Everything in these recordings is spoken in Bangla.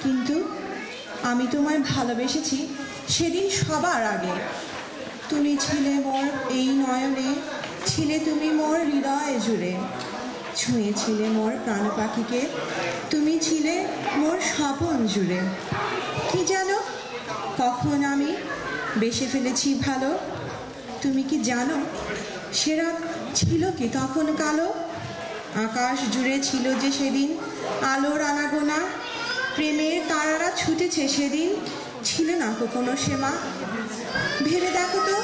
কিন্তু আমি তোমায় ভালোবেসেছি সেদিন সবার আগে। তুমি ছিলে মোর এই নয়নে, ছিলে তুমি মোর হৃদয় জুড়ে, ছুঁয়েছিলে মোর প্রাণ পাখিকে, তুমি ছিলে মোর স্বপন জুড়ে। কি জানো কখন আমি বেসে ফেলেছি ভালো? তুমি কি জানো সে রাত ছিল কি তখন কালো? আকাশ জুড়ে ছিল যে সেদিন আলোর আনাগোনা, প্রেমের তারারা ছুটেছে সেদিন, ছিল না কোনো সীমা। ভেবে দেখো তো,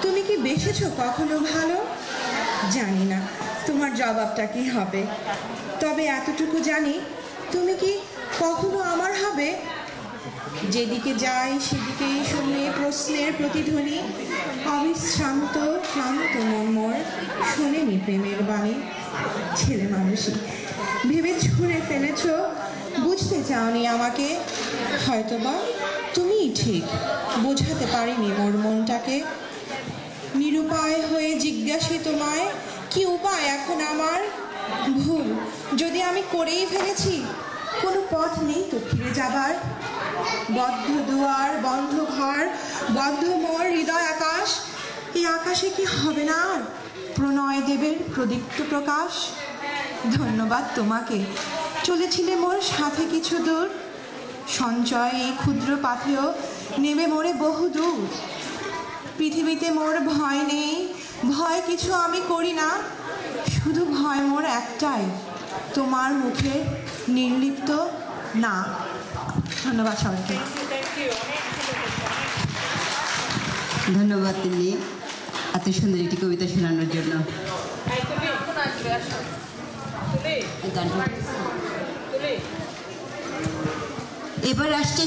তুমি কি বেসেছ কখনো ভালো? জানি না তোমার জবাবটা কি হবে, তবে এতটুকু জানি তুমি কি কখনো আমার হবে? যেদিকে যাই সেদিকেই শুনে প্রশ্নের প্রতিধ্বনি, অবিশ্রান্ত ক্লান্ত মর্মর শোনেনি প্রেমের বাণী। ছেলে মানুষই ভেবে ছুঁড়ে ফেলেছ, বুঝতে চাওনি আমাকে। হয়তোবা তুমিই ঠিক, বোঝাতে পারিনি মোর মনটাকে। নিরুপায় হয়ে জিজ্ঞাসি তোমায়, কি উপায় এখন আমার? ভুল যদি আমি করেই ফেলেছি, কোনো পথ নেই তো ফিরে যাবার। বদ্ধ দুয়ার, বন্ধ ঘর, বদ্ধ মোর হৃদয় আকাশ, এই আকাশে কি হবে না আর প্রণয় দেবের প্রদীপ্ত প্রকাশ? ধন্যবাদ তোমাকে, চলেছিলে মোর সাথে কিছু দূর, সঞ্চয় এই ক্ষুদ্র পাথেও নেবে মোরে বহু দূর। পৃথিবীতে মোর ভয় নেই, ভয় কিছু আমি করি না, শুধু ভয় মোর একটাই, তোমার মুখের নির্লিপ্ত না। ধন্যবাদ সবাইকে। ধন্যবাদ তিনি এত সুন্দর একটি কবিতা শোনানোর জন্য। এবার আসছে